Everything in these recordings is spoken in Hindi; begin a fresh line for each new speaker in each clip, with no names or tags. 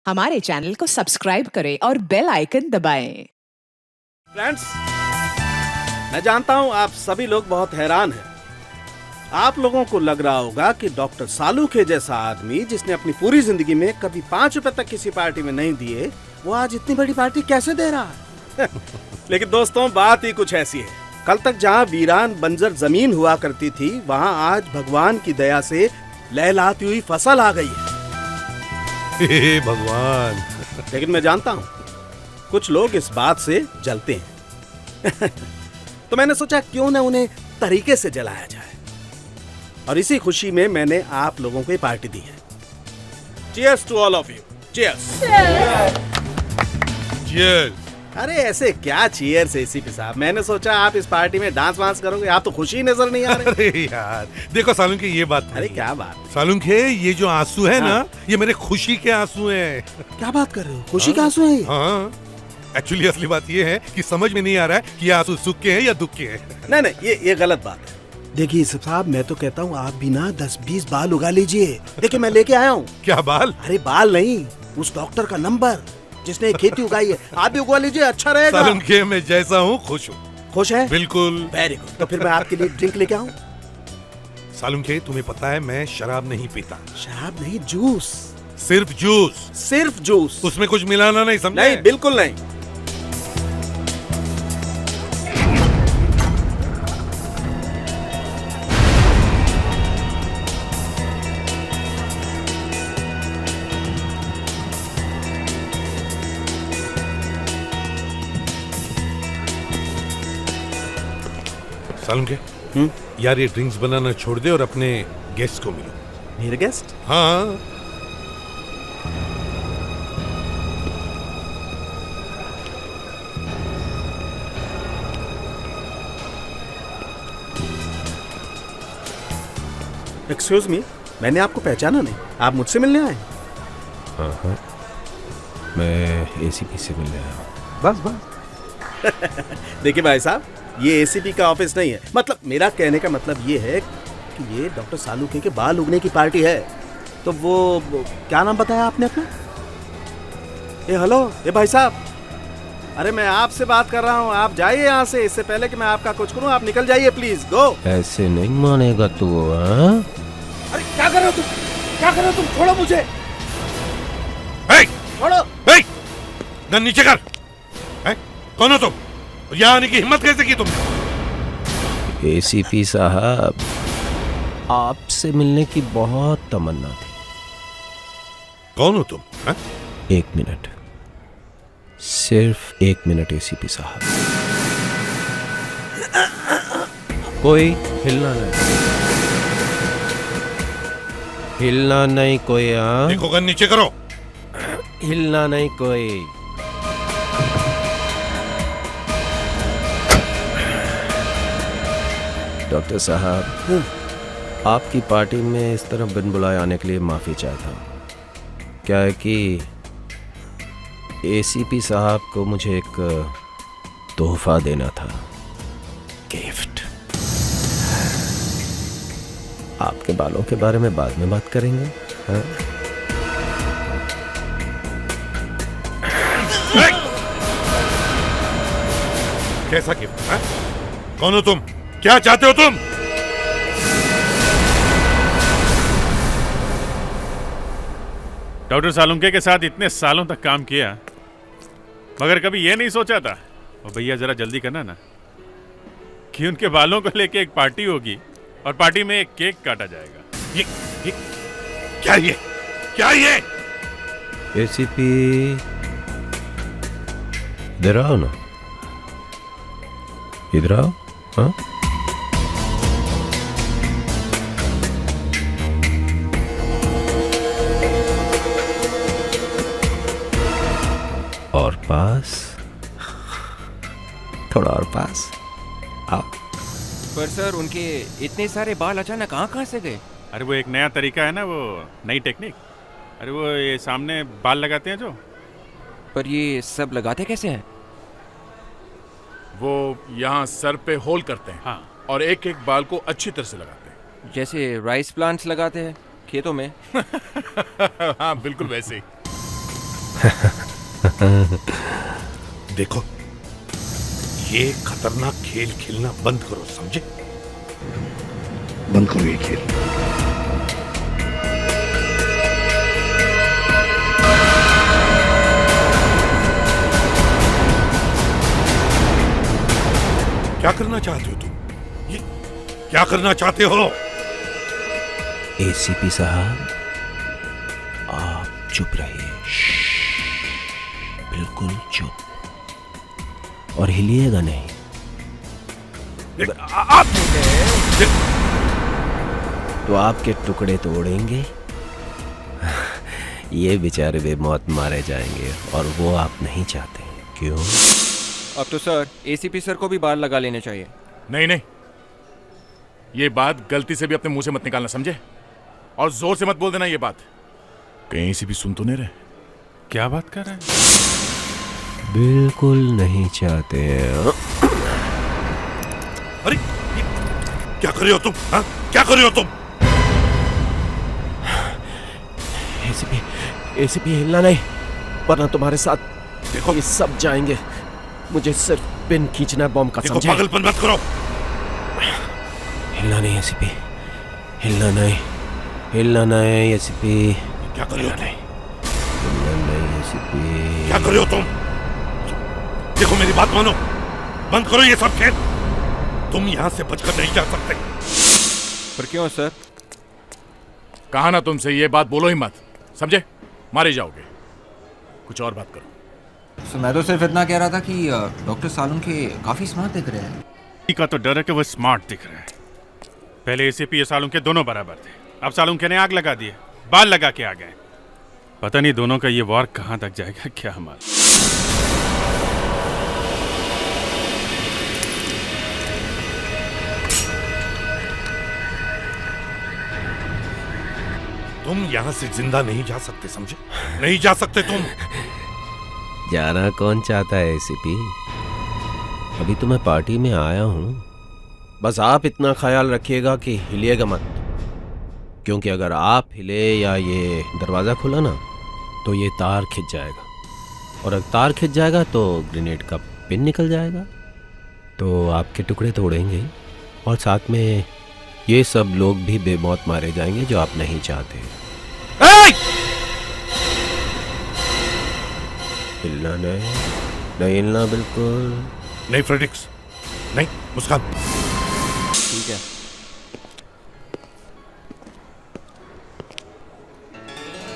हमारे चैनल को सब्सक्राइब करें और बेल आइकन दबाएं।
फ्रेंड्स, मैं जानता हूं आप सभी लोग बहुत हैरान हैं। आप लोगों को लग रहा होगा कि डॉक्टर सालुंखे जैसा आदमी जिसने अपनी पूरी जिंदगी में कभी 5 रुपए तक किसी पार्टी में नहीं दिए, वो आज इतनी बड़ी पार्टी कैसे दे रहा है? लेकिन दोस्तों, बात ही कुछ ऐसी है। कल तक जहां वीरान बंजर जमीन हुआ करती थी, वहां आज भगवान की दया से लहलहाती हुई फसल आ गई है।
हे भगवान।
लेकिन मैं जानता हूं कुछ लोग इस बात से जलते हैं। तो मैंने सोचा क्यों न उन्हें तरीके से जलाया जाए, और इसी खुशी में मैंने आप लोगों को ये पार्टी दी है। Cheers to all of you. Cheers.
Cheers.
अरे ऐसे क्या चीयर्स एसीपी साहब, मैंने सोचा आप इस पार्टी में डांस वांस करोगे। आप तो खुशी नजर नहीं आ रहे।
अरे यार देखो सालुंखे, ये बात
अरे क्या बात
सालुंखे, ये जो आंसू है ना, ये मेरे खुशी के आंसू हैं।
क्या बात कर रहे हो? खुशी के आंसू हैं?
हाँ, एक्चुअली असली बात ये है कि समझ में नहीं आ रहा है कि ये आंसू सुख के हैं या दुख के हैं।
नहीं, ये गलत बात है। देखिए साहब, मैं तो कहता हूँ आप भी ना 10-20 बाल उगा लीजिए। देखिए मैं लेके आया हूँ।
क्या बाल?
अरे बाल नहीं, उस डॉक्टर का नंबर जिसने खेती उगाई है। आप भी उगा लीजिए, अच्छा रहेगा।
सालुंखे, मैं जैसा हूँ खुश हूँ।
खुश है?
बिल्कुल।
Very good. तो फिर मैं आपके लिए ड्रिंक लेके आऊँ?
सालुंखे, तुम्हें पता है मैं शराब नहीं पीता।
शराब नहीं, जूस।
सिर्फ जूस।
सिर्फ जूस।
उसमें कुछ मिलाना नहीं, समझे?
नहीं, बिल्कुल नहीं।
सालुंखे, यार ये ड्रिंक्स बनाना छोड़ दे और अपने गेस्ट को मिलो।
मेरे गेस्ट?
हाँ।
एक्सक्यूज मी, मैंने आपको पहचाना नहीं। आप मुझसे मिलने आए?
हाँ, मैं एसीपी से मिलने आया हूँ।
बस। देखिए भाई साहब, ये एसीपी का ऑफिस नहीं है। मतलब मेरा कहने का मतलब ये है कि ये डॉक्टर सालुंखे के बाल उगने की पार्टी है। तो वो क्या नाम बताया आपने अपना? हेलो, ये भाई साहब, अरे मैं आपसे बात कर रहा हूँ। आप जाइए यहाँ से, इससे पहले कि मैं आपका कुछ करूँ। आप निकल जाइए प्लीज, गो।
ऐसे नहीं मानेगा तू, हाँ?
अरे क्या कर रहे हो तुम? क्या कर रहे हो तुम? छोड़ो मुझे। छोड़ो।
गन नीचे कर। कौन हो तुम? यहाँ आने की हिम्मत कैसे की तुमने?
एसीपी साहब, आपसे मिलने की बहुत तमन्ना थी।
कौन हो तुम?
एक मिनट, सिर्फ 1 मिनट एसीपी साहब। कोई हिलना नहीं, हिलना नहीं कोई। हाँ,
देखो, गन नीचे करो।
हिलना नहीं कोई। डॉक्टर साहब, आपकी पार्टी में इस तरह बिन बुलाए आने के लिए माफ़ी चाहता हूँ। क्या है कि एसीपी साहब को मुझे एक तोहफा देना था, गिफ्ट। आपके बालों के बारे में बाद में बात करेंगे, हाँ?
कैसा गिफ्ट? कौन हो तुम? क्या चाहते हो तुम?
डॉक्टर सालुंखे के साथ इतने सालों तक काम किया, मगर कभी ये नहीं सोचा था, और भैया जरा जल्दी करना ना, कि उनके बालों को लेके एक पार्टी होगी और पार्टी में एक केक काटा जाएगा।
ये क्या ये?
एसीपी, इधर आओ ना, इधर आओ। हाँ, और पास, थोड़ा और पास आओ।
पर सर, उनके इतने सारे बाल अचानक कहाँ से गए?
अरे वो एक नया तरीका है ना, वो नई टेक्निक। अरे वो ये सामने बाल लगाते हैं जो।
पर ये सब लगाते कैसे हैं?
वो यहाँ सर पे होल करते हैं।
हाँ।
और एक एक बाल को अच्छी तरह से लगाते हैं।
जैसे राइस प्लांट्स लगाते हैं खेतों में।
हाँ, बिल्कुल वैसे ही।
देखो, ये खतरनाक खेल खेलना बंद करो, समझे?
बंद करो ये खेल।
क्या करना चाहते हो तुम? ये क्या करना चाहते हो?
एसीपी साहब, आप चुप रहिए, बिल्कुल चुप, और हिलिएगा नहीं।
आप
तो आपके टुकड़े तोड़ेंगे। ये बेचारे बेमौत मारे जाएंगे, और वो आप नहीं चाहते, क्यों?
अब तो सर एसीपी सर को भी बाल लगा लेने चाहिए।
नहीं नहीं, ये बात गलती से भी अपने मुंह से मत निकालना, समझे? और जोर से मत बोल देना ये बात, कहीं से भी सुन तो नहीं रहे।
क्या बात कर रहे हैं?
बिल्कुल नहीं चाहते हैं।
अरे ये क्या कर रहे हो तुम? हाँ? क्या कर रहे हो तुम?
एसीपी हिलना नहीं, वरना तुम्हारे साथ
देखो,
ये सब जाएंगे। मुझे सिर्फ पिन खींचना है बॉम्ब का,
देखो,
समझे?
पागलपन मत करो।
हिलना नहीं एसीपी, हिलना नहीं, हिलना नहीं एसीपी,
क्या कर रहे हो तुम?
हिलना नहीं एसीपी।
क्या कर रहे हो तुम? देखो, मेरी बात मानो, बंद करो ये सब खेल। तुम यहां से बचकर नहीं जा सकते।
पर क्यों सर?
कहा ना तुमसे, ये बात बोलो ही मत, समझे? मारे जाओगे। कुछ और बात करो।
तो मैं तो सिर्फ इतना कह रहा था कि डॉक्टर सालुंखे काफी स्मार्ट दिख रहे हैं।
का तो डर है कि वो स्मार्ट दिख रहा है। पहले एसीपी ये सालुंखे दोनों बराबर थे, अब सालुंखे ने आग लगा दी है, बाल लगा के आ गए। पता नहीं दोनों का ये वॉर कहां तक जाएगा, क्या हमारा।
तुम यहां से जिंदा नहीं जा सकते, समझे? नहीं जा सकते तुम।
जाना कौन चाहता है एसीपी? अभी तो मैं पार्टी में आया हूं। बस आप इतना ख्याल रखिएगा कि हिलिएगा मत, क्योंकि अगर आप हिले या ये दरवाज़ा खुला ना, तो ये तार खिंच जाएगा, और अगर तार खिंच जाएगा तो ग्रेनेड का पिन निकल जाएगा, तो आपके टुकड़े तोड़ेंगे, और साथ में ये सब लोग भी बेमौत मारे जाएंगे जो आप नहीं चाहते। हिलना नहीं, नहीं हिलना बिल्कुल
नहीं फ्रेडिक्स, नहीं। मुस्कान,
ठीक है।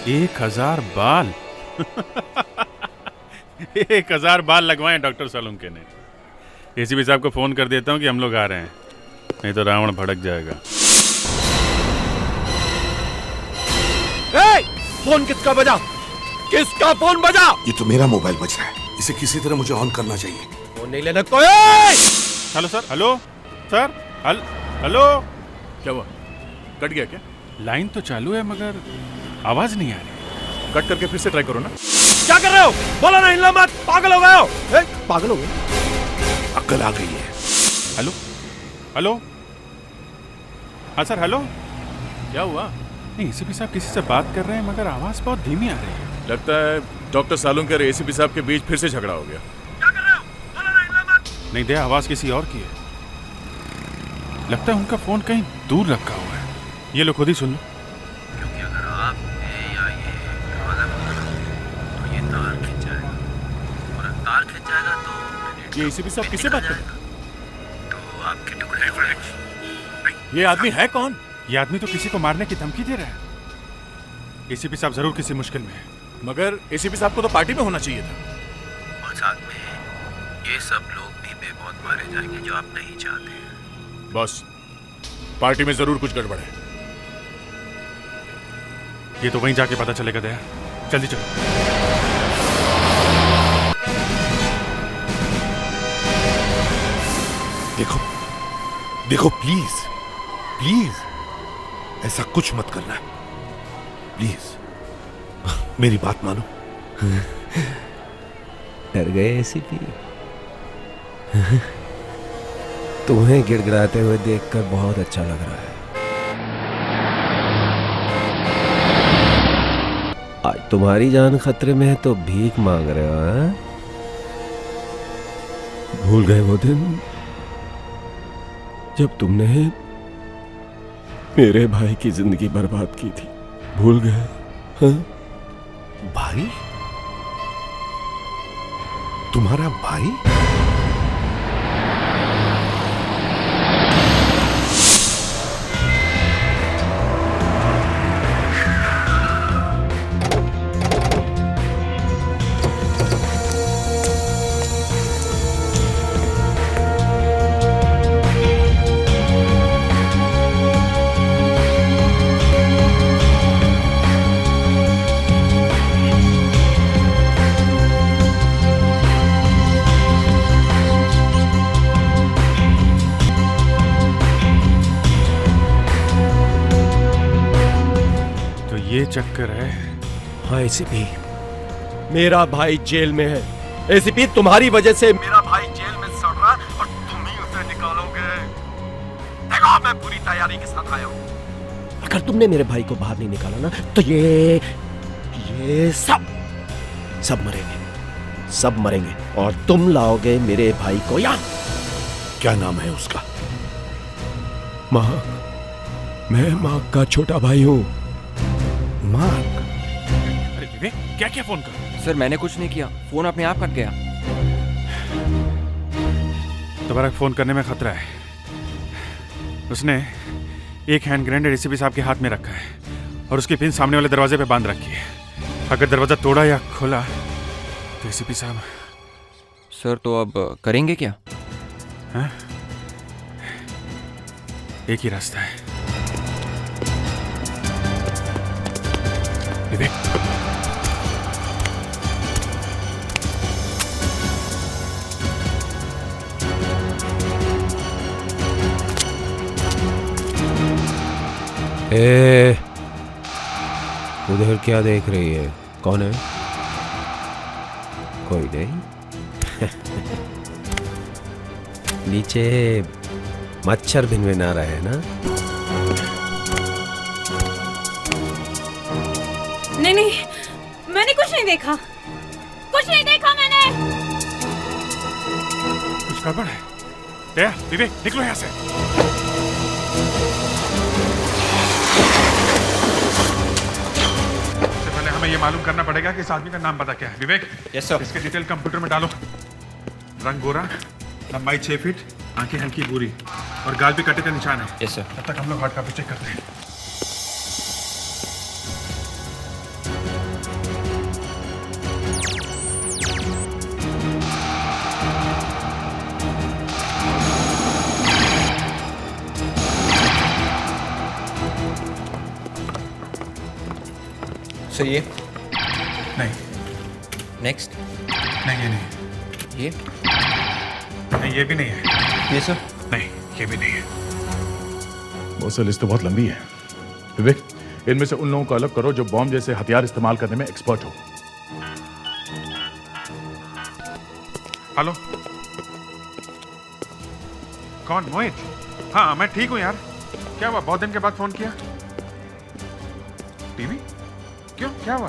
1000 बाल 1000 बाल लगवाएं डॉक्टर सालुंखे ने। एसीपी साहब को फोन कर देता हूं कि हम लोग आ रहे हैं, नहीं तो रावण भड़क जाएगा।
फोन किसका बजा? किसका फोन बजा?
ये तो मेरा मोबाइल बज रहा है, इसे किसी तरह मुझे ऑन करना चाहिए।
फोन नहीं लेना कोई।
Hello sir, hello sir, hello.
क्या हुआ? कट गया क्या?
लाइन तो चालू है मगर आवाज नहीं आ रही।
कट करके फिर से ट्राई करो ना।
क्या कर रहे हो? बोलो ना, हिलना मत। पागल हो गए हो? पागल हो गए?
अक्ल आ गई है।
हेलो हेलो, हाँ सर, हेलो।
क्या हुआ?
नहीं, एसीपी साहब किसी से बात कर रहे हैं मगर आवाज बहुत धीमी आ रही है।
लगता है डॉक्टर सालुंखे और एसीपी साहब के बीच फिर से झगड़ा हो गया।
नहीं दे, आवाज किसी और की है। लगता है उनका फोन कहीं दूर रखा हुआ है। ये लो, खुद ही सुन लो।
क्योंकि अगर आप या ये दरवाजा खोला तो ये तार खिंच जाएगा, और अगर तार खिंच जाएगा तो
ये एसीपी साहब किससे बात कर रहे हैं?
तो आपके टुकड़े
ये आदमी है कौन?
ये आदमी तो किसी को मारने की धमकी दे रहा है। एसीपी साहब जरूर किसी मुश्किल में है।
मगर एसीपी साहब को तो पार्टी में होना चाहिए था।
और साथ में ये सब लोग भी बेमौत मारे जाएंगे जो आप नहीं चाहते।
बॉस, पार्टी में जरूर कुछ गड़बड़ है।
ये तो वहीं जाके पता चलेगा दया। जल्दी चलो।
देखो देखो, प्लीज प्लीज ऐसा कुछ मत करना, प्लीज। मेरी बात मानो।
डर गए एसीपी? तुम्हें गिड़गिड़ाते हुए देखकर बहुत अच्छा लग रहा है। आज तुम्हारी जान खतरे में है तो भीख मांग रहे हो, हाँ? भूल गए वो दिन जब तुमने मेरे भाई की जिंदगी बर्बाद की थी? भूल गए, हाँ?
भाई? तुम्हारा भाई?
ये चक्कर है।
हाँ एसीपी, मेरा भाई जेल में है। एसीपी, तुम्हारी वजह से मेरा भाई जेल में सड़ रहा और तुम ही उसे निकालोगे। देखो, मैं पूरी तैयारी के साथ आया हूँ। अगर तुमने मेरे भाई को बाहर नहीं निकाला ना तो ये सब मरेंगे और तुम लाओगे मेरे भाई को यहाँ।
क्या नाम है उसका?
मार्क, मैं मार्क का छोटा भाई हूँ।
मार्क?
अरे विवेक, क्या क्या फोन कर?
सर मैंने कुछ नहीं किया, फोन अपने आप कट गया।
दोबारा फोन करने में खतरा है। उसने एक हैंड ग्रेनेड एसीपी साहब के हाथ में रखा है और उसकी पिन सामने वाले दरवाजे पे बांध रखी है। अगर दरवाजा तोड़ा या खोला तो एसीपी साहब।
सर तो अब करेंगे क्या?
हाँ? एक ही रास्ता है। विवेक,
उधर क्या देख रही है? कौन है? कोई नहीं। नीचे मच्छर भिनभिना रहे हैं ना?
नहीं, मैंने कुछ नहीं देखा मैंने।
कुछ गड़बड़ है। दया, विवेक, निकलो यहाँ से। सबसे पहले हमें ये मालूम करना पड़ेगा कि इस आदमी का नाम पता क्या है। विवेक,
यस सर।
इसके डिटेल कंप्यूटर में डालो। रंग गोरा, लंबाई 6 फीट, आंखें हल्की भूरी और गाल पे कटे का निशान है।
Yes sir.
तब तक हम लोग हार्ड कॉपी चेक करते हैं।
सर ये
नहीं,
नेक्स्ट।
नहीं ये नहीं,
ये
नहीं ये भी नहीं है।
ये सर
नहीं, ये भी नहीं है।
बहुत सी लिस्ट तो बहुत लंबी है। विवेक, इनमें से उन लोगों को अलग करो जो बॉम्ब जैसे हथियार इस्तेमाल करने में एक्सपर्ट हो।
हेलो, कौन? मोहित? हाँ मैं ठीक हूँ यार। क्या हुआ, बहुत दिन के बाद फोन किया? टीवी? क्यों, क्या हुआ?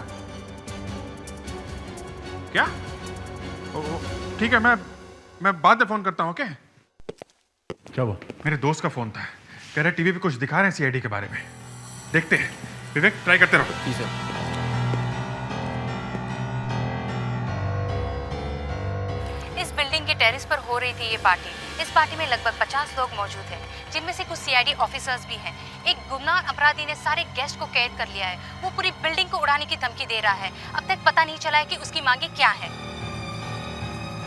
क्या? ठीक है, मैं बाद में फोन करता हूँ। ओके?
क्या हुआ?
मेरे दोस्त का फोन था, कह रहे टीवी पे कुछ दिखा रहे हैं सीआईडी के बारे में। देखते हैं। विवेक, ट्राई करते रहो।
जी सर।
इस बिल्डिंग के टेरेस पर हो रही थी ये पार्टी। इस पार्टी में लगभग 50 लोग मौजूद हैं, जिनमें से कुछ सीआईडी ऑफिसर्स भी हैं। एक गुमनाम अपराधी ने सारे गेस्ट को कैद कर लिया है। वो पूरी बिल्डिंग को उड़ाने की धमकी दे रहा है। अब तक पता नहीं चला है कि उसकी मांगे क्या है।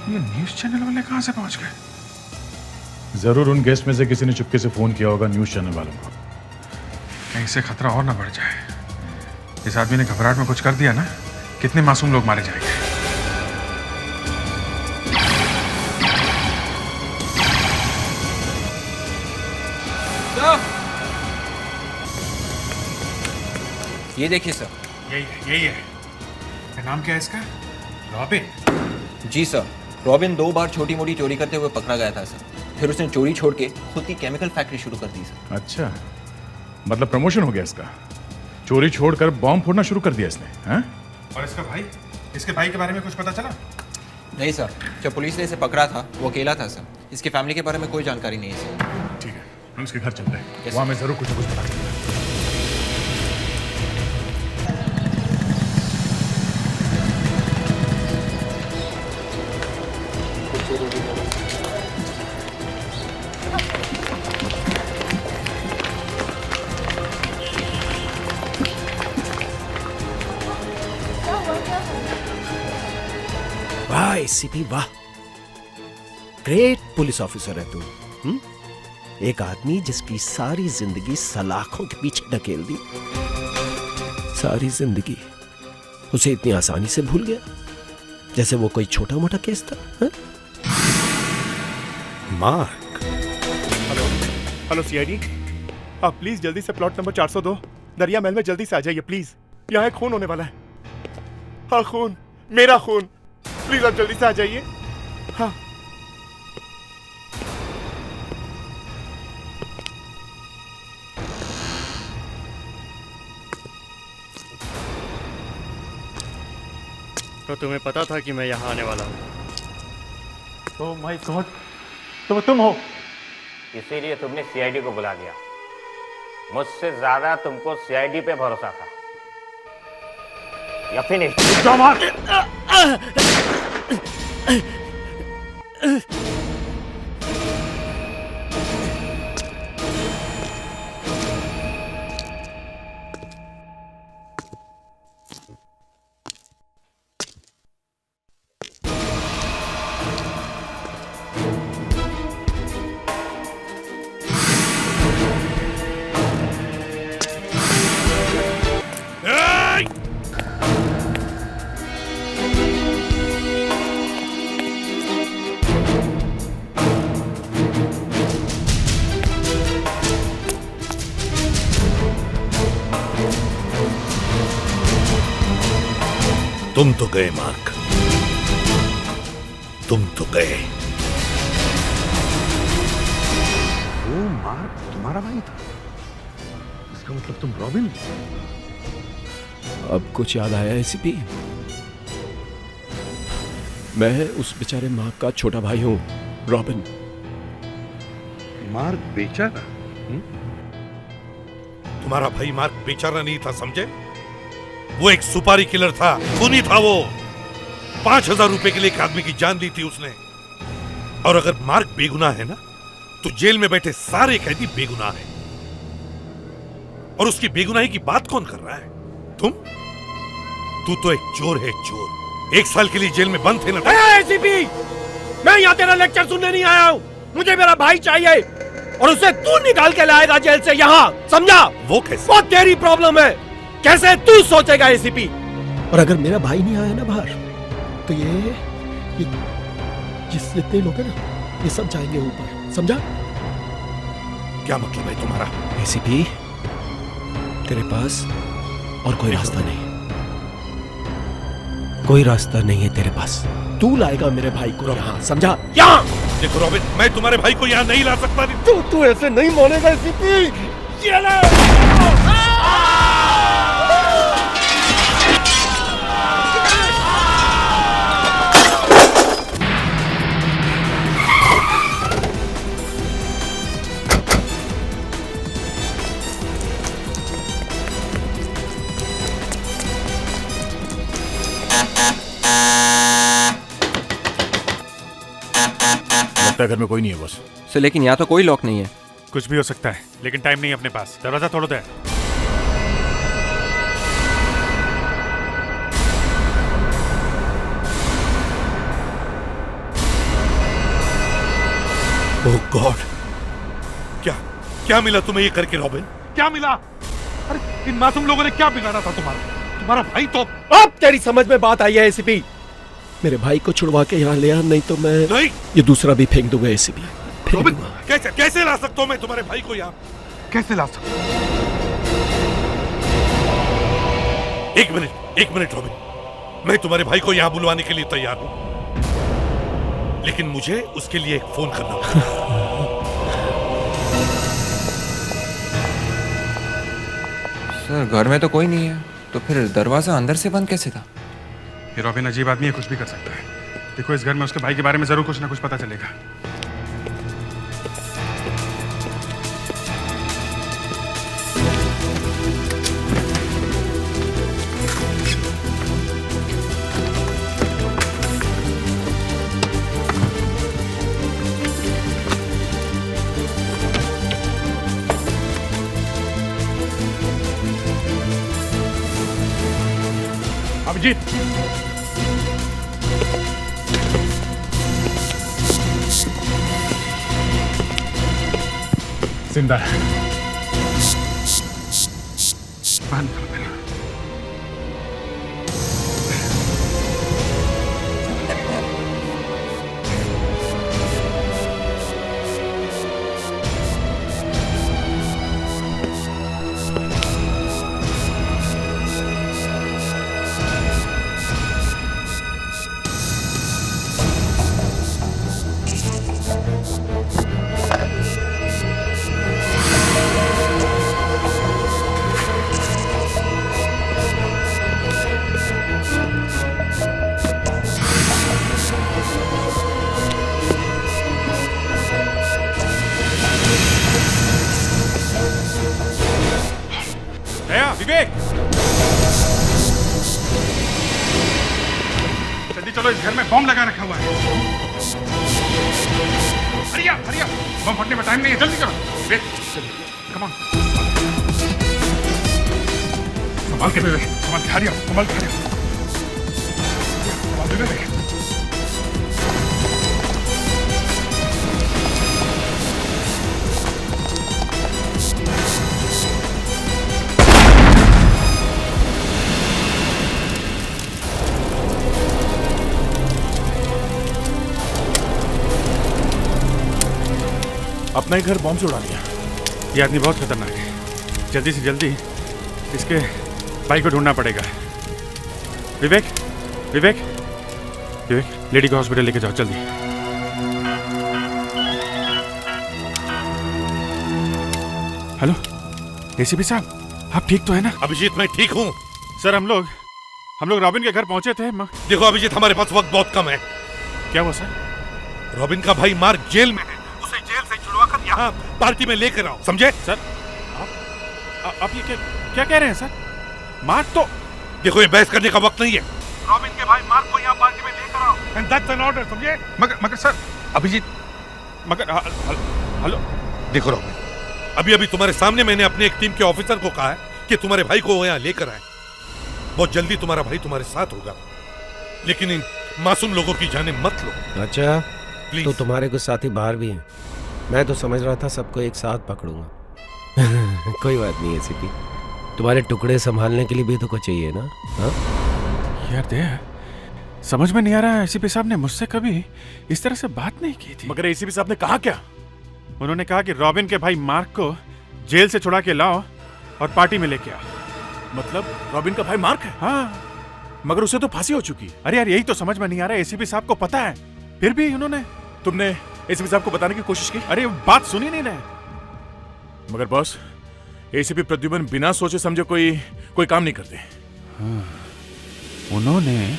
ये न्यूज चैनल वाले कहाँ से पहुंच गए?
जरूर उन गेस्ट में से किसी ने चुपके से फोन किया होगा न्यूज चैनल वालों को।
कहीं से खतरा और ना बढ़ जाए। इस आदमी ने घबराहट में कुछ कर दिया ना, कितने मासूम लोग मारे जाएंगे।
ये देखिए सर।
यही है। नाम क्या है इसका? रॉबिन?
जी सर। रॉबिन 2 बार छोटी मोटी चोरी करते हुए पकड़ा गया था सर। फिर उसने चोरी छोड़ के खुद की केमिकल फैक्ट्री शुरू कर दी सर।
अच्छा, मतलब प्रमोशन हो गया इसका। चोरी छोड़कर बॉम्ब फोड़ना शुरू कर दिया इसने, हाँ?
और इसके भाई के बारे में कुछ पता चला?
नहीं सर, जब पुलिस ने इसे पकड़ा था वो अकेला था सर। इसकी फैमिली के बारे में कोई जानकारी नहीं है सर।
ठीक है, हम उसके घर चलते हैं।
Yes,
वहाँ में जरूर कुछ ना कुछ पता चलेगा।
वाह एसीपी वाह, ग्रेट पुलिस ऑफिसर है तू। एक आदमी जिसकी सारी जिंदगी सलाखों के पीछे ढकेल दी, सारी जिंदगी उसे इतनी आसानी से भूल गया जैसे वो कोई छोटा मोटा केस था। हा?
मार्क,
हेलो सीआईडी, आप प्लीज जल्दी से प्लॉट नंबर 402 दरिया महल में जल्दी से आ जाइए प्लीज। यहाँ एक खून होने वाला है। हाँ खून, मेरा खून। प्लीज आप जल्दी से आ जाइए। हाँ
तो तुम्हें पता था कि मैं यहाँ आने वाला हूँ?
ओह माय गॉड, तो तुम हो?
इसीलिए तुमने सीआईडी को बुला लिया। मुझसे ज्यादा तुमको सीआईडी पे भरोसा था। या फिनिश।
तुम तो गए मार्क, तुम तो गए।
वो मार्क तुम्हारा भाई था? इसका मतलब तुम रॉबिन?
अब कुछ याद आया एसीपी? मैं उस बेचारे मार्क का छोटा भाई हूं, रॉबिन।
मार्क बेचारा?
तुम्हारा भाई मार्क बेचारा नहीं था, समझे? वो एक सुपारी किलर था, खूनी था वो। 5,000 रुपए के लिए एक आदमी की जान ली थी उसने। और अगर मार्क बेगुनाह है ना, तो जेल में बैठे सारे कैदी बेगुनाह हैं। और उसकी बेगुनाही की बात कौन कर रहा है? तुम? तू तो एक चोर है, चोर। 1 साल के लिए जेल में बंद थे ना।
एसीपी, मैं यहाँ तेरा लेक्चर सुनने नहीं आया हूँ। मुझे मेरा भाई चाहिए और उसे तू निकाल के लाएगा जेल से यहाँ, समझा?
वो कैसे?
वो तेरी प्रॉब्लम है, कैसे तू सोचेगा एसीपी?
और अगर मेरा भाई नहीं आया ना बाहर, तो ये जितने लोग हैं ना, ये सब जाएंगे ऊपर, समझा?
क्या मतलब है तुम्हारा?
एसीपी, तेरे पास और कोई रास्ता नहीं, कोई रास्ता नहीं है तेरे पास। तू लाएगा मेरे भाई को यहाँ, समझा?
यहाँ
देखो रॉबिन, मैं तुम्हारे भाई को यहाँ नहीं ला सकता।
तू ऐसे नहीं मानेगा एसीपी। ये ले।
घर में कोई नहीं है बॉस।
सर लेकिन यहाँ तो कोई लॉक नहीं है।
कुछ भी हो सकता है, लेकिन टाइम नहीं है अपने पास। दरवाजा तोड़ो दे।
ओह गॉड, क्या क्या मिला तुम्हें ये करके रॉबिन? क्या मिला?
अरे इन मासूम लोगों ने क्या बिगाड़ा था तुम्हारा भाई तो। अब तेरी समझ में बात आई है एसीपी।
मेरे भाई को छुड़वा के यहाँ ले आ, नहीं तो मैं
नहीं,
ये दूसरा भी फेंक दूंगा एसीपी।
रॉबिन, कैसे ला सकता हूँ मैं तुम्हारे भाई को यहाँ?
कैसे ला सकता?
एक मिनट रॉबिन, मैं तुम्हारे भाई को यहाँ बुलवाने के लिए तैयार हूँ, लेकिन मुझे उसके लिए एक फोन करना होगा।
सर घर में तो कोई नहीं है, तो फिर दरवाजा अंदर से बंद कैसे था?
ये रॉबिन अजीब आदमी है, कुछ भी कर सकता है। देखो इस घर में उसके भाई के बारे में जरूर कुछ ना कुछ पता चलेगा। अभिजीत, जिंदा है। बाहर निकलो पहले। विवेक, जल्दी चलो, इस घर में बम लगा रखा हुआ है। हरिया हरिया, बम फटने में टाइम नहीं है, जल्दी करो। विवेक, कम ऑन, संभाल के विवेक, संभाल के, हरिया, संभाल के, हरिया, संभाल विवेक।
अपना ही घर बॉम्ब से उड़ा लिया।
ये आदमी बहुत खतरनाक है, जल्दी से जल्दी इसके भाई को ढूंढना पड़ेगा। विवेक, विवेक, विवेक, लेडी को हॉस्पिटल लेके जाओ जल्दी। हेलो एसीपी साहब, आप ठीक तो है ना?
अभिजीत, मैं ठीक हूँ
सर। हम लोग रॉबिन के घर पहुंचे थे।
देखो अभिजीत, हमारे पास वक्त बहुत कम है।
क्या हुआ सर?
रॉबिन का भाई मार्क जेल में है, उसे जेल से छुड़वाकर यहाँ पार्टी में लेकर आओ, समझे?
सर आप ये क्या कह रहे हैं सर? मार्क तो,
देखो ये बहस करने का वक्त नहीं है। रॉबिन के भाई मार्क को यहाँ पार्टी में लेकर आओ, एंड दैट्स एन ऑर्डर, समझे?
मगर सर, अभिजीत, मगर हेलो,
देखो रॉबिन, अभी तुम्हारे सामने मैंने अपने एक टीम के ऑफिसर को कहा है कि तुम्हारे भाई को वो यहाँ लेकर आए। बहुत जल्दी तुम्हारा भाई तुम्हारे साथ होगा, लेकिन इन मासूम लोगों की जाने मत लो।
अच्छा,
प्लीज।
तो तुम्हारे कुछ साथी बाहर भी हैं। मैं तो समझ रहा था सबको एक साथ पकड़ूंगा। कोई बात नहीं एसीपी, तुम्हारे टुकड़े संभालने के लिए भी तो कुछ चाहिए ना? हाँ
यार दे, समझ में नहीं आ रहा है, एसीपी साहब ने मुझसे कभी इस तरह से बात नहीं की थी।
मगर एसीपी साहब ने कहा क्या?
उन्होंने कहा कि रॉबिन के भाई मार्क को जेल से छुड़ा के लाओ और पार्टी में लेके आओ।
मतलब रॉबिन का भाई मार्क है?
हाँ,
मगर उसे तो फांसी हो चुकी।
अरे यार यही तो समझ में नहीं आ रहा है, एसीपी साहब को पता है फिर भी उन्होंने।
तुमने एसीपी साहब को बताने की कोशिश की?
अरे बात सुनी नहीं रहे।
मगर बॉस, एसीपी प्रद्युमन बिना सोचे समझे कोई काम नहीं करते।
हाँ, उन्होंने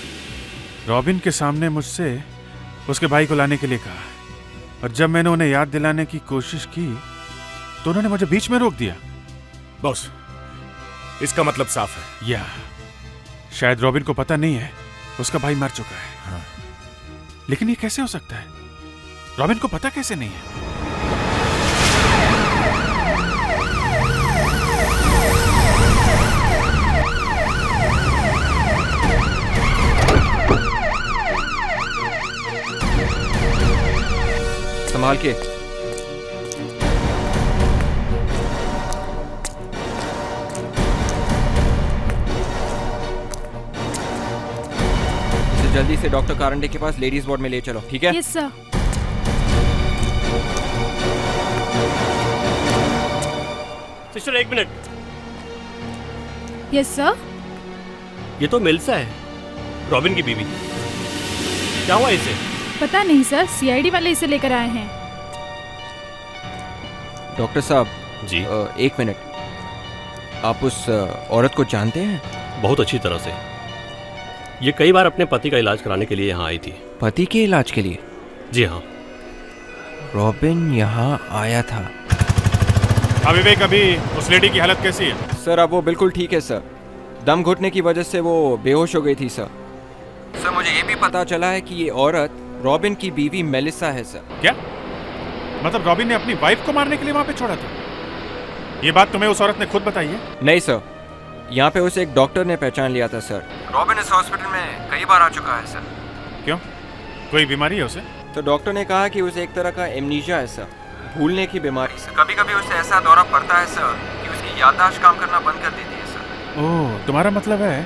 रॉबिन के सामने मुझसे उसके भाई को लाने के लिए कहा, और जब मैंने उन्हें याद दिलाने की कोशिश की तो उन्होंने मुझे बीच में रोक दिया।
बॉस, इसका मतलब साफ है,
या शायद रॉबिन को पता नहीं है उसका भाई मर चुका है।
हाँ।
लेकिन ये कैसे हो सकता है? रॉबिन को पता कैसे नहीं है?
संभाल के। इसे जल्दी से डॉक्टर कारंडे के पास लेडीज वार्ड में ले चलो, ठीक है?
Yes sir.
सिस्टर एक मिनट।
Yes sir.
ये तो मिल्सा है, रॉबिन की बीवी। क्या हुआ इसे?
पता नहीं सर, सीआईडी वाले इसे लेकर आए हैं।
डॉक्टर साहब
जी।
एक मिनट, आप उस औरत को जानते हैं?
बहुत अच्छी तरह से।
ये कई बार अपने पति का इलाज कराने के लिए यहाँ आई थी।
पति के इलाज के लिए?
जी हाँ।
रॉबिन यहाँ आया था।
विवेक, अभी उस लेडी की हालत कैसी है?
सर अब वो बिल्कुल ठीक है सर। दम घुटने की वजह से वो बेहोश हो गई थी सर। सर मुझे ये भी पता चला है कि ये औरत रॉबिन की बीवी मेलिसा है सर।
क्या मतलब रॉबिन ने अपनी वाइफ को मारने के लिए वहां पे छोड़ा था? ये बात तुम्हें उस औरत ने खुद बताई है?
नहीं सर, यहाँ पे उसे एक डॉक्टर ने पहचान लिया था सर। रॉबिन इस हॉस्पिटल में कई बार आ चुका है सर।
क्यों, कोई बीमारी है उसे?
तो डॉक्टर ने कहा कि उसे एक तरह का एमनीशिया है सर, भूलने की बीमारी सर। कभी कभी उसे ऐसा दौरा पड़ता है सर कि उसकी याददाश्त काम करना बंद कर देती है सर।
ओह, तुम्हारा मतलब है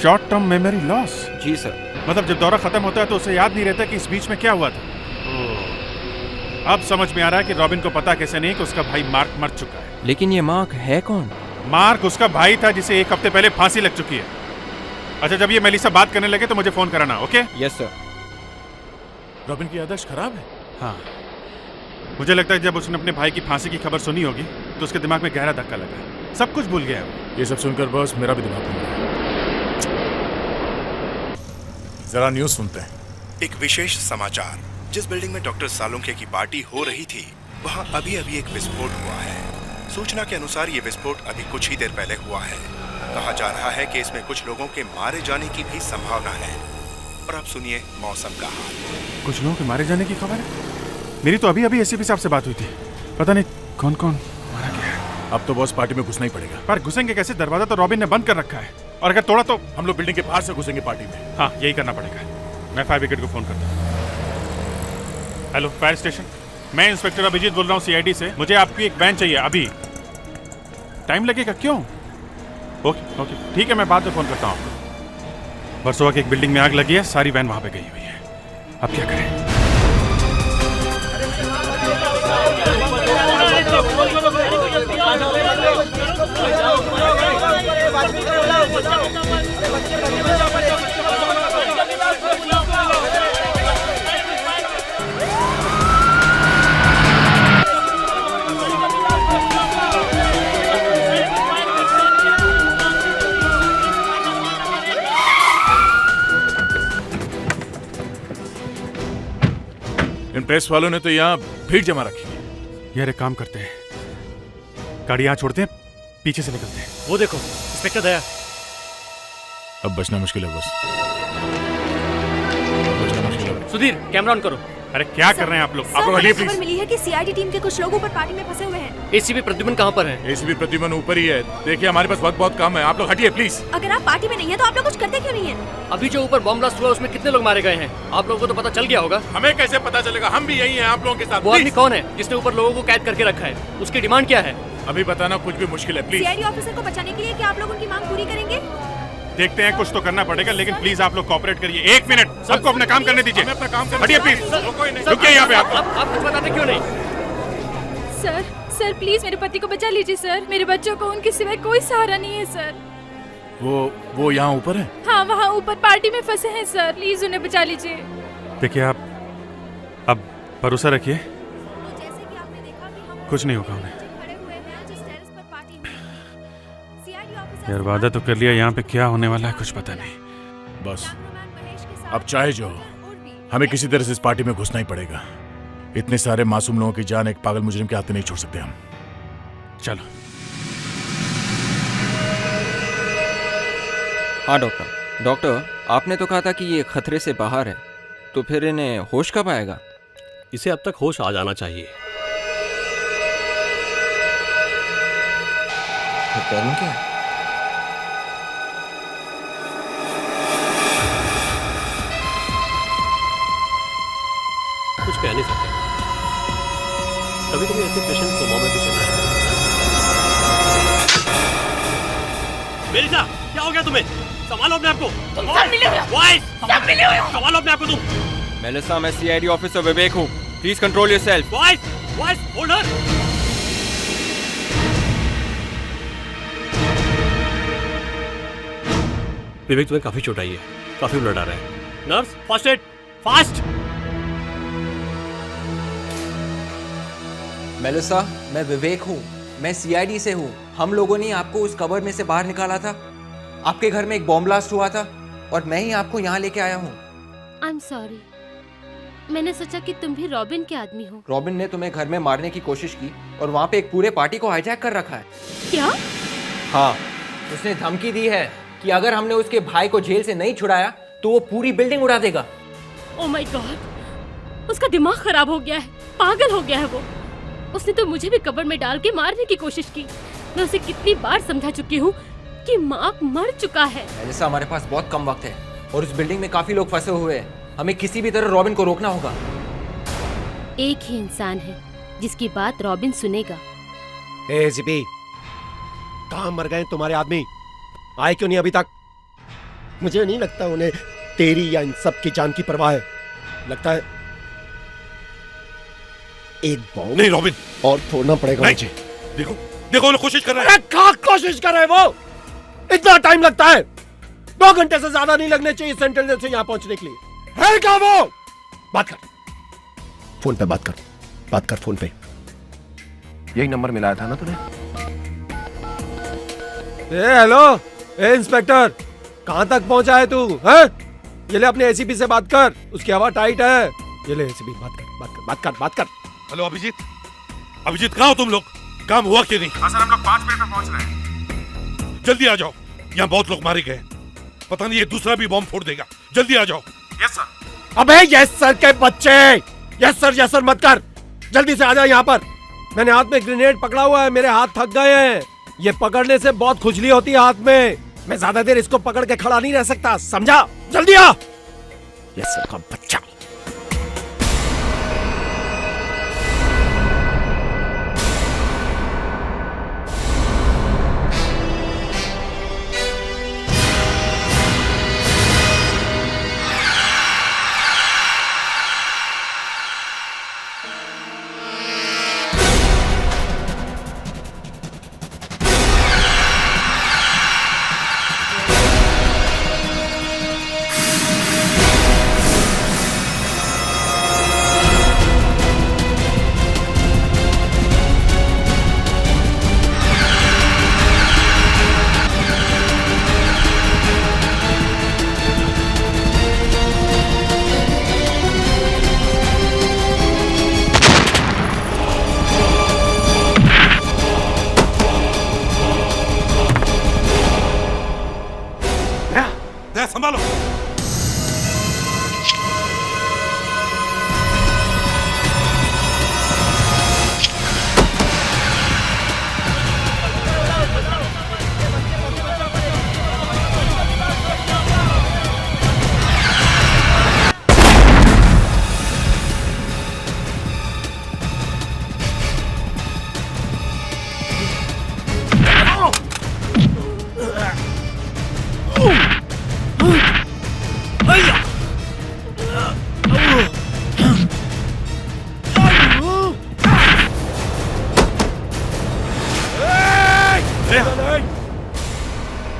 शॉर्ट टर्म मेमोरी लॉस?
जी सर।
मतलब जब दौरा खत्म होता है तो उसे याद नहीं रहता कि इस बीच में क्या हुआ था। अब समझ में आ रहा है कि रॉबिन को पता कैसे नहीं कि उसका भाई मार्क मर चुका है।
लेकिन ये मार्क है कौन?
मार्क उसका भाई था जिसे 1 हफ्ते पहले फांसी लग चुकी है। अच्छा, जब ये मेलिसा बात करने लगे तो मुझे फोन कराना, ओके?
Yes sir.
रॉबिन की याददाश्त खराब है?
हाँ, मुझे लगता है जब उसने अपने भाई की फांसी की खबर सुनी होगी तो उसके दिमाग में गहरा धक्का लगा, सब कुछ भूल गया है।
ये सब सुनकर बस मेरा भी दिमाग घूम रहा है। जरा न्यूज़ सुनते हैं।
एक विशेष समाचार। जिस बिल्डिंग में डॉक्टर सालुंखे की पार्टी हो रही थी वहां अभी एक विस्फोट हुआ है। सूचना के अनुसार ये विस्फोट अभी कुछ ही देर पहले हुआ है। कहा जा रहा है कि इसमें कुछ लोगों के मारे जाने की भी संभावना है। और अब सुनिए मौसम का हाल।
कुछ लोगों के मारे जाने की खबर है? मेरी तो अभी एसीपी साहब से बात हुई थी, पता नहीं कौन कौन मारा गया है।
अब तो बॉस पार्टी में घुसना ही पड़ेगा।
पर घुसेंगे कैसे? दरवाजा तो रॉबिन ने बंद कर रखा है, और अगर तोड़ा तो
हम लोग बिल्डिंग के बाहर से घुसेंगे पार्टी में।
हाँ, यही करना पड़ेगा। मैं फायर ब्रिगेड को फोन करता हूँ। हेलो, फायर स्टेशन, मैं इंस्पेक्टर अभिजीत बोल रहा हूँ सीआईडी से। मुझे आपकी एक वैन चाहिए अभी। टाइम लगेगा? क्यों? ओके ओके, ठीक है, मैं बाद में फोन करता हूँ आपको। वर्सोवा की एक बिल्डिंग में आग लगी है, सारी वैन वहां पे गई हुई है। अब क्या करें?
इन प्रेस वालों ने तो यहाँ भीड़ जमा रखी है।
यार एक काम करते हैं, गाड़ी यहाँ छोड़ते हैं, पीछे से निकलते हैं।
वो देखो इंस्पेक्टर दया।
अब बचना मुश्किल है बस।
सुधीर, कैमरा ऑन करो।
अरे क्या कर रहे हैं आप लोग? आप लोग हटिए प्लीज।
खबर मिली है कि सीआईडी टीम के कुछ लोग ऊपर पार्टी में फंसे हुए हैं।
एसीपी प्रद्युमन कहाँ पर है?
एसीपी प्रद्युमन ऊपर ही है। देखिए हमारे पास वक्त बहुत कम है, आप लोग हटिए प्लीज।
अगर आप पार्टी में नहीं है तो आप लोग कुछ करते क्यों नहीं है?
अभी जो ऊपर बॉम्ब ब्लास्ट हुआ उसमें कितने लोग मारे गए हैं? आप लोगों को तो पता चल गया होगा।
हमें कैसे पता चलेगा? हम भी यही हैं आप लोगों के साथ।
वो आदमी कौन है जिसने ऊपर लोगों को कैद करके रखा है? उसकी डिमांड क्या है?
अभी बताना कुछ भी मुश्किल है, प्लीज।
सीआईडी ऑफिसर को बचाने के लिए क्या आप लोग उनकी मांग पूरी करेंगे?
देखते हैं, कुछ तो करना पड़ेगा, लेकिन प्लीज आप लोग कोऑपरेट करिए। 1 मिनट, सबको अपना काम करने दीजिए।
अपना काम
हटिए प्लीज, रुकिए यहाँ पे।
आप कुछ बताते क्यों नहीं?
सर प्लीज मेरे पति को बचा लीजिए सर। मेरे बच्चों को उनके सिवाय कोई सहारा नहीं है सर।
वो यहाँ ऊपर है?
हाँ, वहाँ ऊपर पार्टी में फंसे हैं सर, प्लीज उन्हें बचा लीजिए।
देखिए, आप अब भरोसा रखिए, कुछ नहीं होगा उन्हें। यार वादा तो कर लिया, यहाँ पे क्या होने वाला है कुछ पता नहीं।
बस अब चाहे जो हो, हमें किसी तरह से इस पार्टी में घुसना ही पड़ेगा। इतने सारे मासूम लोगों की जान एक पागल मुजरिम के हाथ नहीं छोड़ सकते हम।
चलो।
हाँ डॉक्टर, आपने तो कहा था कि ये खतरे से बाहर है, तो फिर इन्हें होश कब आएगा?
इसे अब तक होश आ जाना चाहिए।
प्रॉब्लम क्या है?
कुछ कह नहीं सकते। कभी कभी ऐसे पेशेंट कोमा में भी चले जाते हैं। मेलिसा, क्या हो गया तुम्हें? संभालो अपने आप को।
सब मिले हुए हो।
संभालो अपने आप को तुम।
मेलिसा, मैं सीआईडी ऑफिसर विवेक हूँ। Please control yourself.
Voice, hold her. Vivek, तुम्हें काफी चोट आई है, काफी ब्लड आ रहा है। Nurse, first aid, fast.
Melissa, मैं विवेक हूँ, मैं सीआईडी से हूँ। हम लोगों ने आपको उस कबर में से बाहर निकाला था। आपके घर में एक बॉम्ब ब्लास्ट हुआ था।
और मैं ही आपको यहाँ लेके आया हूँ।
आई एम सॉरी, मैंने सोचा कि तुम भी रॉबिन के आदमी हो।
रॉबिन ने तुम्हें घर में मारने की कोशिश की और वहाँ पे एक पूरे पार्टी को हाईजैक कर रखा है।
क्या?
हाँ, उसने धमकी दी है कि अगर हमने उसके भाई को जेल से नहीं छुड़ाया तो वो पूरी बिल्डिंग उड़ा देगा।
ओह माय गॉड, उसका दिमाग खराब हो गया है, पागल हो गया है वो। उसने तो मुझे भी कब्र में डाल के मारने की कोशिश की। मैं उसे कितनी बार समझा चुकी हूँ कि मार्क मर चुका है।
जैसा हमारे पास बहुत कम वक्त है और इस बिल्डिंग में काफी लोग फंसे हुए हैं। हमें किसी भी तरह रॉबिन को रोकना होगा।
एक ही इंसान है जिसकी बात रॉबिन सुनेगा।
एसीपी, कहाँ मर गए तुम्हारे आदमी? आए क्यों नहीं अभी तक?
मुझे नहीं लगता उन्हें तेरी या इन सब की जान की परवाह है। लगता है एक बॉम्ब
नहीं रॉबिन,
और फोड़ना पड़ेगा मुझे।
देखो देखो, वो कोशिश कर रहे हैं।
अरे क्या कोशिश कर रहे हैं वो? इतना टाइम लगता है? 2 घंटे से ज्यादा नहीं लगने चाहिए सेंट्रल जेल से यहाँ पहुंचने के लिए। है क्या वो? बात कर, फोन पे बात कर फोन पे। यही नंबर मिलाया था ना तूने?
हेलो इंस्पेक्टर, कहां तक पहुंचा है तू? हैं? ये ले अपने एसीपी से बात कर, उसकी हवा टाइट है। ये ले एसीपी, बात कर।
हेलो अभिजीत, कहाँ हो तुम लोग? काम हुआ कि नहीं?
हाँ सर, हम लोग 5 मिनट में पहुंच रहे हैं।
जल्दी आ जाओ, यहाँ बहुत लोग मारे गए। पता नहीं ये दूसरा भी बॉम्ब फोड़ देगा। जल्दी आ जाओ।
Yes sir.
अबे यस सर के बच्चे, यस सर मत कर, जल्दी से आ जा यहाँ पर।
मैंने हाथ में ग्रेनेड पकड़ा हुआ है, मेरे हाथ थक गए हैं। ये पकड़ने से बहुत खुजली होती है हाथ में। मैं ज्यादा देर इसको पकड़ के खड़ा नहीं रह सकता, समझा? जल्दी आ।
यस सर का बच्चा।
संभालो।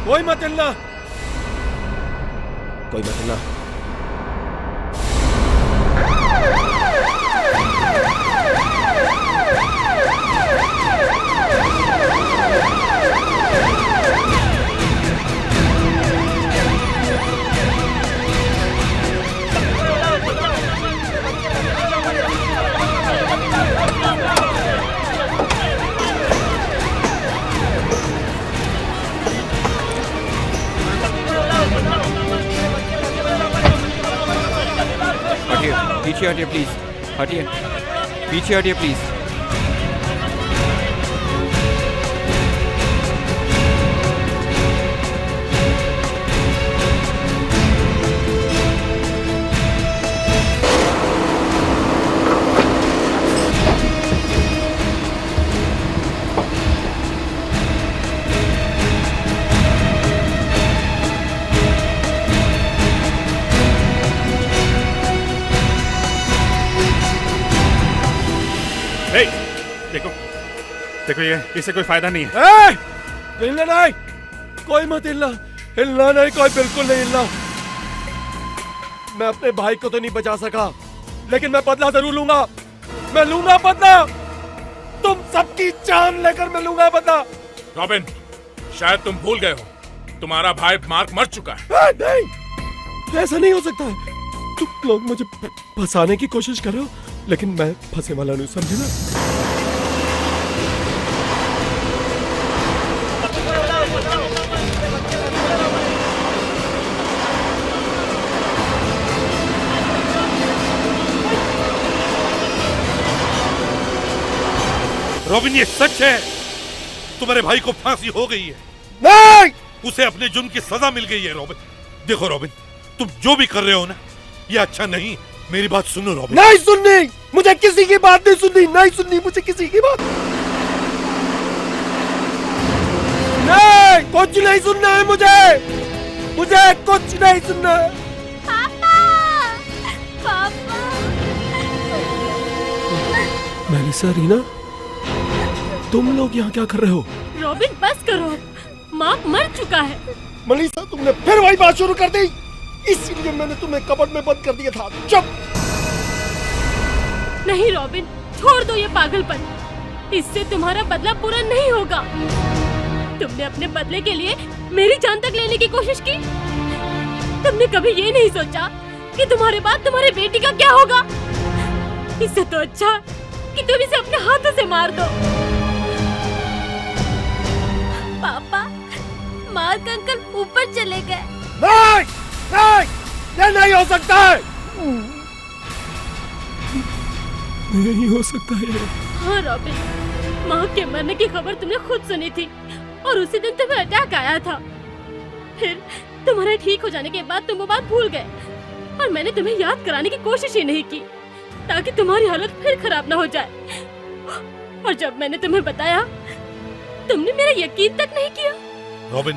कोई मत हिलना, कोई मत हिलना।
पीछे हटिए प्लीज, हटिए, पीछे हटिए प्लीज।
देखो ये इससे कोई फायदा नहीं है।
हिलना नहीं, कोई मत हिलना, हिलना नहीं, कोई बिल्कुल नहीं हिलना। मैं अपने भाई को तो नहीं बचा सका, लेकिन मैं बदला जरूर लूंगा। मैं लूंगा बदला, तुम सबकी जान लेकर मैं लूंगा बदला।
रॉबिन, शायद तुम भूल गए हो, तुम्हारा भाई मार्क मर चुका है।
नहीं,
ऐसा नहीं हो सकता है। तुम लोग मुझे फंसाने की कोशिश कर रहे हो, लेकिन मैं फंसे वाला नहीं, समझे ना?
रॉबिन, ये सच है, तुम्हारे भाई को फांसी हो गई है।
नहीं,
उसे अपने जुर्म की सजा मिल गई है। रॉबिन, देखो रॉबिन, तुम जो भी कर रहे हो ना, ये अच्छा नहीं। मेरी बात सुनो रॉबिन।
नहीं सुननी, मुझे किसी की बात नहीं सुननी, नहीं सुननी मुझे किसी की बात। नहीं, कुछ नहीं सुनना है मुझे कुछ नहीं सुनना है।
पापा।
मेलिसा, रीना, तुम लोग यहाँ क्या कर रहे हो?
रॉबिन बस करो, मार्क मर चुका है।
मेलिसा, तुमने फिर वही बात शुरू कर दी, इसीलिए मैंने तुम्हें कबर्ड में बंद कर दिया था। चुप।
नहीं रॉबिन, छोड़ दो ये पागलपन, इससे तुम्हारा बदला पूरा नहीं होगा। तुमने अपने बदले के लिए मेरी जान तक लेने की कोशिश की। तुमने कभी ये नहीं सोचा कि तुम्हारे बाद तुम्हारे बेटी का क्या होगा। इससे तो अच्छा कि तुम इसे अपने हाथों से मार दो।
पापा, मार्क अंकल ऊपर चले गए।
नहीं, नहीं, ये नहीं हो सकता है। नहीं हो सकता है।
हाँ रॉबिन, माँ के मरने की खबर तुमने खुद सुनी थी और उसी दिन तुम्हें अटैक आया था। फिर तुम्हारे ठीक हो जाने के बाद तुम वो बात भूल गए और मैंने तुम्हें याद कराने की कोशिश ही नहीं की ताकि तुम्हारी हालत फिर खराब ना हो जाए। और जब मैंने तुम्हें बताया, तुमने मेरा यकीन तक नहीं किया।
रॉबिन,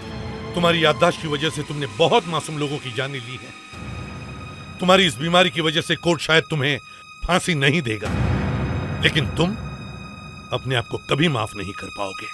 तुम्हारी याददाश्त की वजह से तुमने बहुत मासूम लोगों की जानें ली है। तुम्हारी इस बीमारी की वजह से कोर्ट शायद तुम्हें फांसी नहीं देगा, लेकिन तुम अपने आप को कभी माफ नहीं कर पाओगे।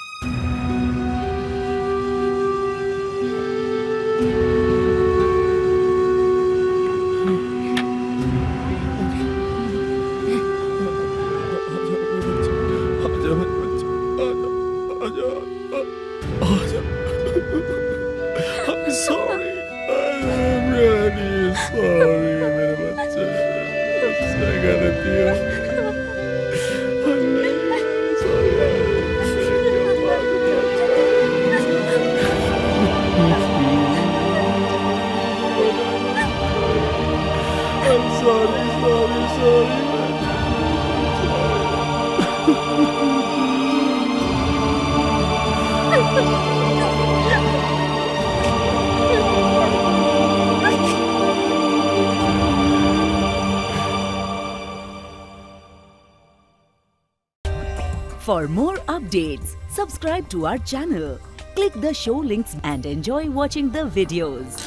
For more updates, subscribe to our channel, click the show links and enjoy watching the videos.